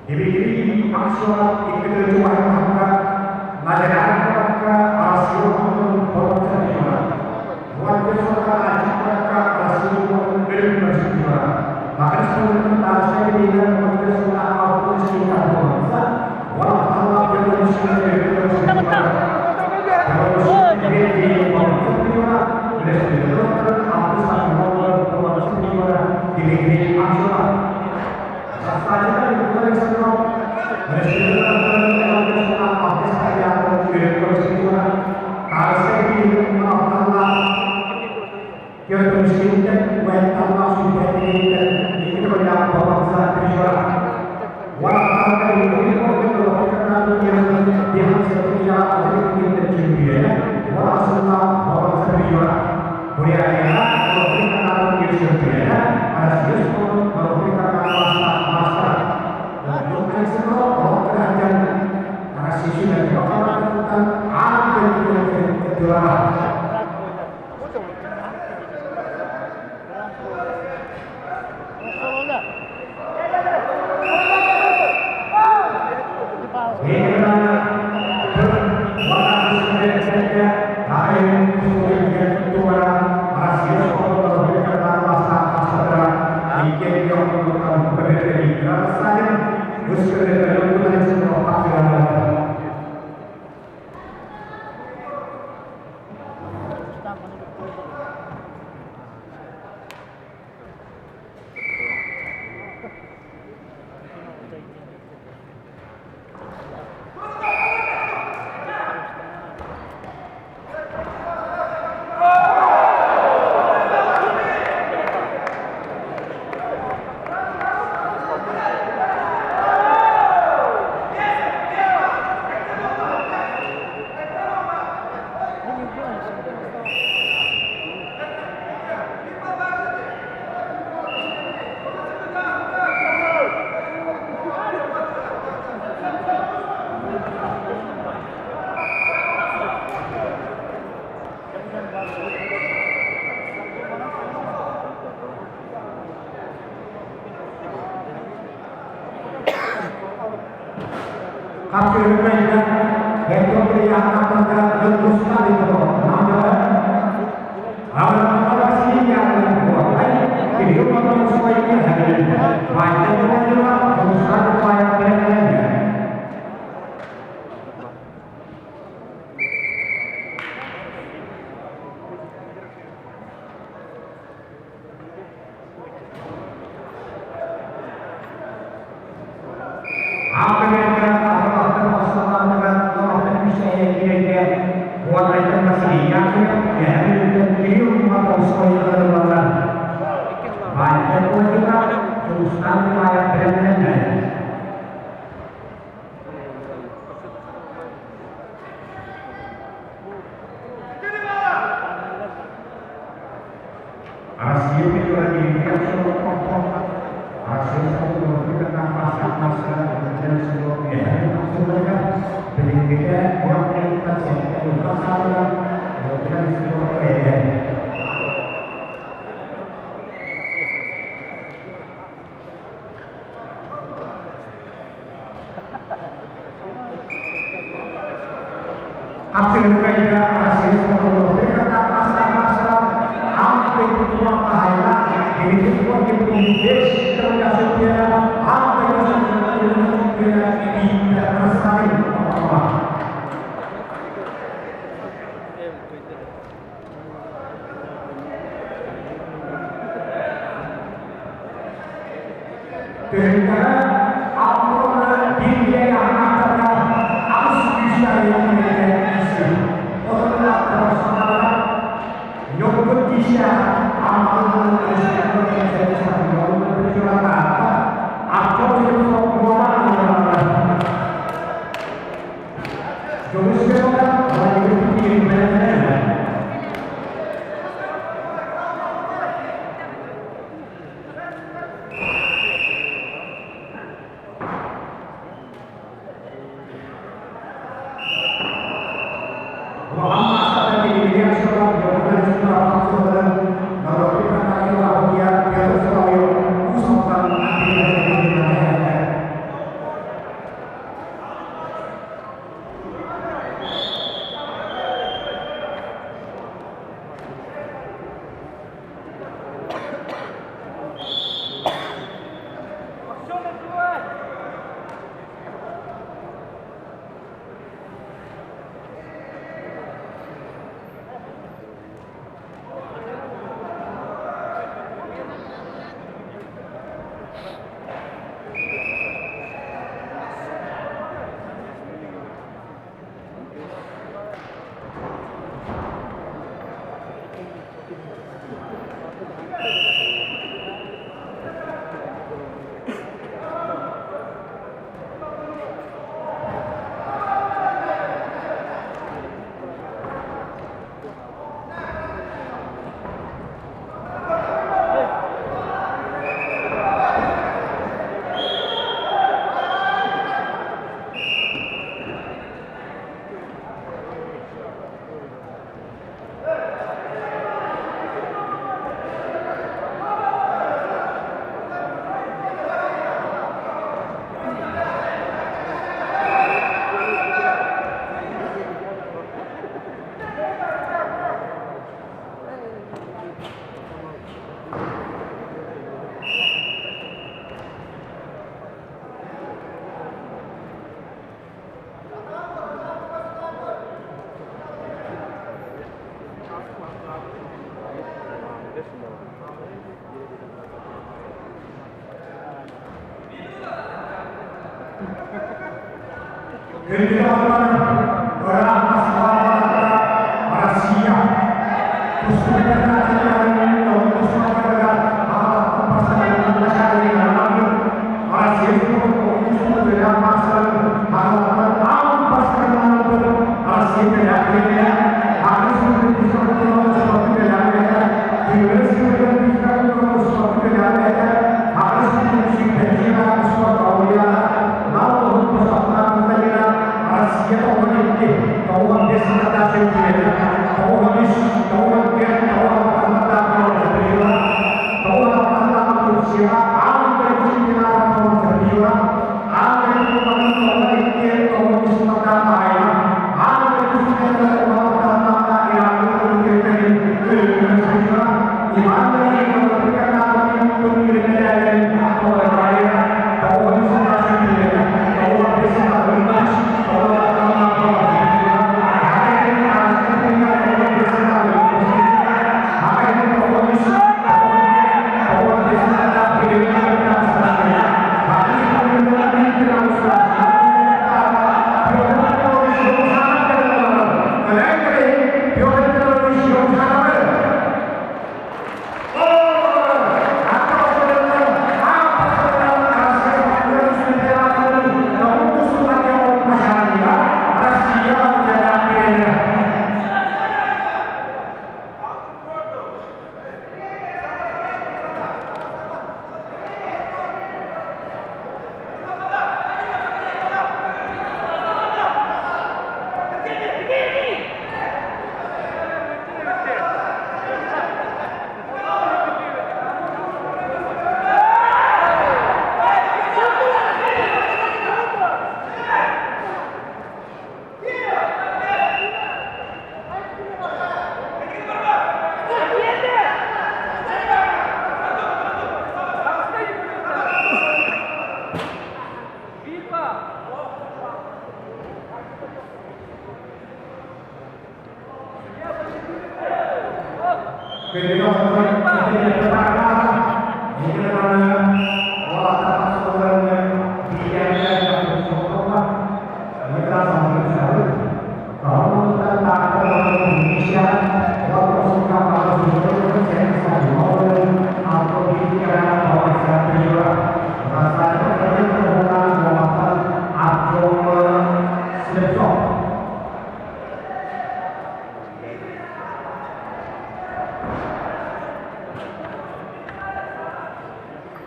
Diberi maksud ikut juara maka Majalah maka Asyur untuk berjuara Buat kesukaan ajak maka Asyur untuk berjuara Maka sebelum saya dengan berkesukaan maupun sekitar bangsa Walau Allah berjuara berjuara Terus diberi berjuara Berjuara Apusan nomor berjuara Diberi maksud saja bukan semua meskipun kita artis saya berjuang harus di Allah yang teruskan Allah sudah itu yang bangsa berjuang walaupun itu karena yang setia untuk kita juga walaupun bangsa berjuang budaya kalau kita harus berjuang harus memberikan masalah bukan semua orang kerajaan karena sisi dan bagaimana tentang apa yang kejuaraan Kafir mereka yang kelihatan pada lembut sekali kalau ada sini yang buat hidup manusia ini banyak orang berusaha supaya mereka hasil mereka hasil mereka masa-masa hampir semua bahaya ini semua dipunyai termasuk dia hampir semua dia tidak tersaing apa karena apa dia yang akan harus bisa yang Kedua,